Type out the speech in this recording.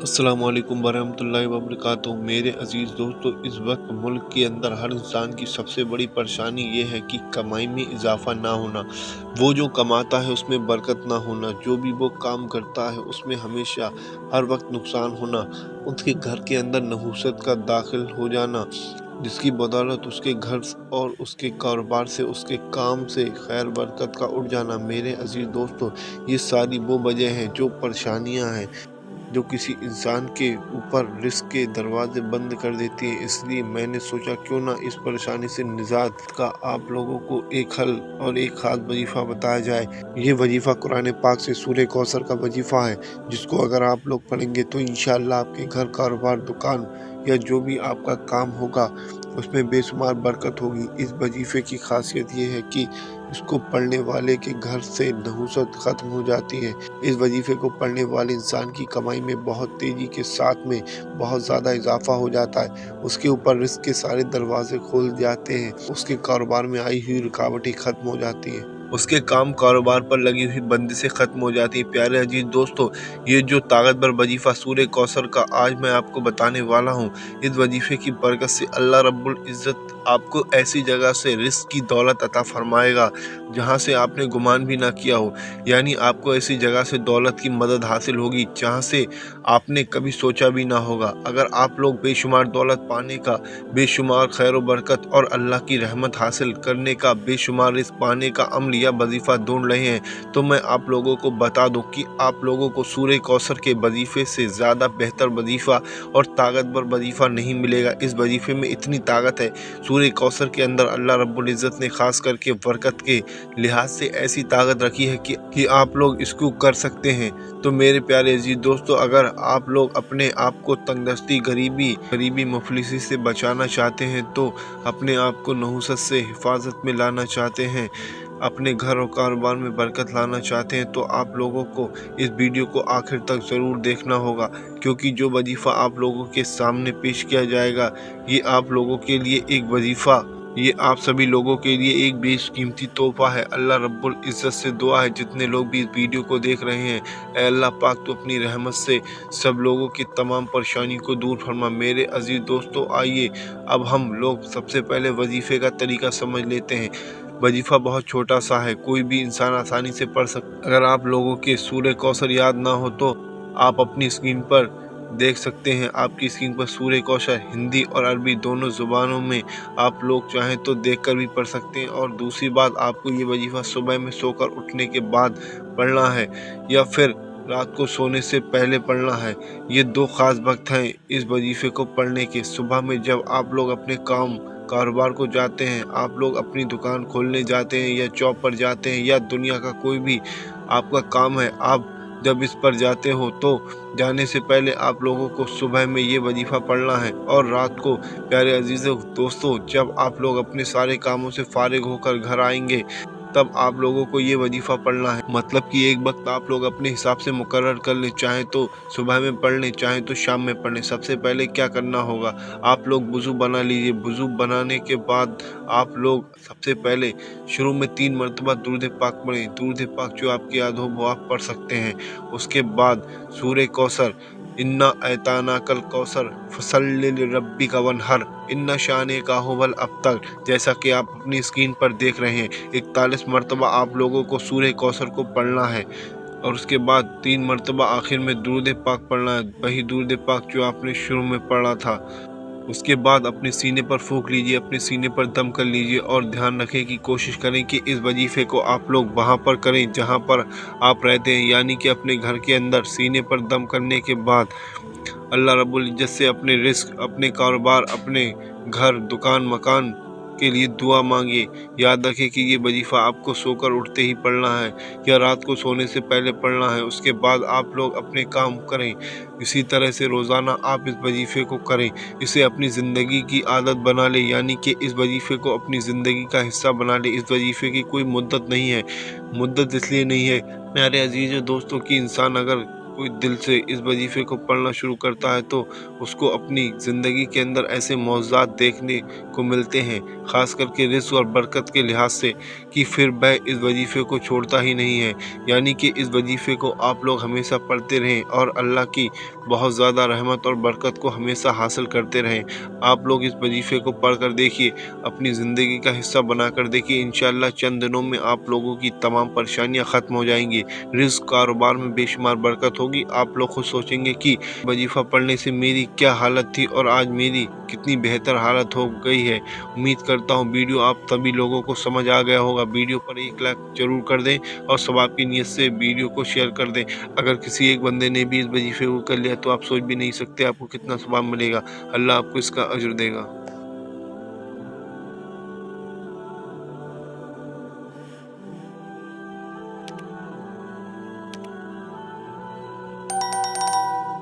अस्सलामु अलैकुम वरहमतुल्लाहि वबरकातुहू। मेरे अज़ीज़ दोस्तों, इस वक्त मुल्क के अंदर हर इंसान की सबसे बड़ी परेशानी ये है कि कमाई में इजाफ़ा ना होना। वो जो कमाता है उसमें बरकत ना होना, जो भी वो काम करता है उसमें हमेशा हर वक्त नुकसान होना, उसके घर के अंदर नहूसत का दाखिल हो जाना, जिसकी बदौलत उसके घर और उसके कारोबार से, उसके काम से खैर बरकत का उड़ जाना। मेरे अज़ीज़ दोस्तों, ये सारी वो वजह हैं, जो परेशानियाँ हैं, जो किसी इंसान के ऊपर रिस्क के दरवाजे बंद कर देती है। इसलिए मैंने सोचा क्यों ना इस परेशानी से निजात का आप लोगों को एक हल और एक खास वजीफ़ा बताया जाए। ये वजीफ़ा कुरान पाक से सूरह कौसर का वजीफ़ा है, जिसको अगर आप लोग पढ़ेंगे तो इंशाअल्लाह आपके घर, कारोबार, दुकान या जो भी आपका काम होगा उसमें बेशुमार बरकत होगी। इस वजीफ़े की खासियत ये है कि इसको पढ़ने वाले के घर से नहुसत ख़त्म हो जाती है। इस वजीफ़े को पढ़ने वाले इंसान की कमाई में बहुत तेज़ी के साथ में बहुत ज़्यादा इजाफ़ा हो जाता है। उसके ऊपर रिज़्क़ के सारे दरवाज़े खोल जाते हैं। उसके कारोबार में आई हुई रुकावटें ख़त्म हो जाती हैं। उसके काम कारोबार पर लगी हुई बंदिशें ख़त्म हो जाती हैं। प्यारे अजीज़ दोस्तों, ये जो ताकतवर वजीफ़ा सूरह कौसर का आज मैं आपको बताने वाला हूँ, इस वजीफ़े की बरकत से अल्लाह रब्बुल इज़्ज़त आपको ऐसी जगह से रिज़्क़ की दौलत अता फ़रमाएगा जहाँ से आपने गुमान भी ना किया हो। यानी आपको ऐसी जगह से दौलत की मदद हासिल होगी जहाँ से आपने कभी सोचा भी ना होगा। अगर आप लोग बेशुमार दौलत पाने का, बेशुमार खैर व बरकत और अल्लाह की रहमत हासिल करने का, बेशुमार रिज़्क़ पाने का अमल या वजीफ़ा ढूंढ रहे हैं, तो मैं आप लोगों को बता दूं कि आप लोगों को सूरह कौसर के वजीफ़े से ज़्यादा बेहतर वजीफ़ा और ताकतवर वजीफ़ा नहीं मिलेगा। इस वजीफ़े में इतनी ताकत है, सूरह कौसर के अंदर अल्लाह रब्बुल इज़्ज़त ने ख़ास करके बरकत के लिहाज से ऐसी ताकत रखी है कि आप लोग इसको कर सकते हैं। तो मेरे प्यारे अजीज दोस्तों, अगर आप लोग अपने आप को तंगदस्ती, गरीबी मुफलिसी से बचाना चाहते हैं, तो अपने आप को नहुसत से हिफाजत में लाना चाहते हैं, अपने घर और कारोबार में बरकत लाना चाहते हैं, तो आप लोगों को इस वीडियो को आखिर तक ज़रूर देखना होगा, क्योंकि जो वजीफ़ा आप लोगों के सामने पेश किया जाएगा, ये आप लोगों के लिए एक वजीफ़ा, ये आप सभी लोगों के लिए एक बेशकीमती तोहफ़ा है। अल्लाह रब्बुल इज़्ज़त से दुआ है, जितने लोग भी इस वीडियो को देख रहे हैं, ऐ अल्लाह पाक तो अपनी रहमत से सब लोगों की तमाम परेशानी को दूर फरमा। मेरे अजीज़ दोस्तों, आइए अब हम लोग सबसे पहले वजीफ़े का तरीका समझ लेते हैं। वजीफ़ा बहुत छोटा सा है, कोई भी इंसान आसानी से पढ़ सकता। अगर आप लोगों के सूरह कौसर याद ना हो तो आप अपनी स्क्रीन पर देख सकते हैं। आपकी स्क्रीन पर सूरह कौसर हिंदी और अरबी दोनों ज़ुबानों में आप लोग चाहें तो देखकर भी पढ़ सकते हैं। और दूसरी बात, आपको ये वजीफ़ा सुबह में सोकर उठने के बाद पढ़ना है या फिर रात को सोने से पहले पढ़ना है। ये दो ख़ास वक्त हैं इस वजीफ़े को पढ़ने के। सुबह में जब आप लोग अपने काम कारोबार को जाते हैं, आप लोग अपनी दुकान खोलने जाते हैं या जॉब पर जाते हैं या दुनिया का कोई भी आपका काम है, आप जब इस पर जाते हो तो जाने से पहले आप लोगों को सुबह में ये वजीफ़ा पढ़ना है। और रात को प्यारे अजीज़ों दोस्तों, जब आप लोग अपने सारे कामों से फारिग होकर घर आएंगे, तब आप लोगों को ये वजीफ़ा पढ़ना है। मतलब कि एक वक्त आप लोग अपने हिसाब से मुकर्रर कर लें, चाहे तो सुबह में पढ़ लें, चाहे तो शाम में पढ़ लें। सबसे पहले क्या करना होगा, आप लोग वज़ू बना लीजिए। वज़ू बनाने के बाद आप लोग सबसे पहले शुरू में 3 मरतबा दुरूद पाक पढ़ें। दुरूद पाक जो आपकी याद हो वो आप पढ़ सकते हैं। उसके बाद सूरह कौसर, इन्ना ऐताना कल कौसर फसल्लि लिरब्बिका वन्हर इन्ना शानिका हुवल अब्तर, जैसा कि आप अपनी स्क्रीन पर देख रहे हैं। 41 मरतबा आप लोगों को सूरह कौसर को पढ़ना है और उसके बाद 3 मरतबा आखिर में दुरूद पाक पढ़ना है, वही दुरूद पाक जो आपने शुरू में पढ़ा था। उसके बाद अपने सीने पर फूंक लीजिए, अपने सीने पर दम कर लीजिए और ध्यान रखें कि कोशिश करें कि इस वजीफ़े को आप लोग वहाँ पर करें जहाँ पर आप रहते हैं, यानी कि अपने घर के अंदर। सीने पर दम करने के बाद अल्लाह रब्बुल इज़्ज़त से अपने रिज़्क़, अपने कारोबार, अपने घर, दुकान, मकान के लिए दुआ मांगिए। याद रखें कि ये वजीफ़ा आपको सोकर उठते ही पढ़ना है या रात को सोने से पहले पढ़ना है। उसके बाद आप लोग अपने काम करें। इसी तरह से रोज़ाना आप इस वजीफ़े को करें, इसे अपनी ज़िंदगी की आदत बना लें, यानी कि इस वजीफ़े को अपनी ज़िंदगी का हिस्सा बना लें। इस वजीफ़े की कोई मुद्दत नहीं है। मुद्दत इसलिए नहीं है प्यारे अजीज़ दोस्तों कि इंसान अगर कोई दिल से इस वजीफ़े को पढ़ना शुरू करता है तो उसको अपनी ज़िंदगी के अंदर ऐसे मौज़ज़ात देखने को मिलते हैं, ख़ास करके रिज़्क़ और बरकत के लिहाज से, कि फिर वह इस वजीफ़े को छोड़ता ही नहीं है। यानी कि इस वजीफ़े को आप लोग हमेशा पढ़ते रहें और अल्लाह की बहुत ज़्यादा रहमत और बरकत को हमेशा हासिल करते रहें। आप लोग इस वजीफ़े को पढ़ कर देखिए, अपनी ज़िंदगी का हिस्सा बनाकर देखिए, इंशाअल्लाह चंद दिनों में आप लोगों की तमाम परेशानियाँ ख़त्म हो जाएँगी। रिज़्क़, कारोबार में बेशुमार बरकत होगी। आप लोग खुद सोचेंगे कि वजीफ़ा पढ़ने से मेरी क्या हालत थी और आज मेरी कितनी बेहतर हालत हो गई है। उम्मीद करता हूँ वीडियो आप सभी लोगों को समझ आ गया होगा। वीडियो पर एक लाइक ज़रूर कर दें और सवाब की नीयत से वीडियो को शेयर कर दें। अगर किसी एक बंदे ने भी इस वजीफ़े को कर लिया तो आप सोच भी नहीं सकते आपको कितना सवाब मिलेगा। अल्लाह आपको इसका अज्र देगा।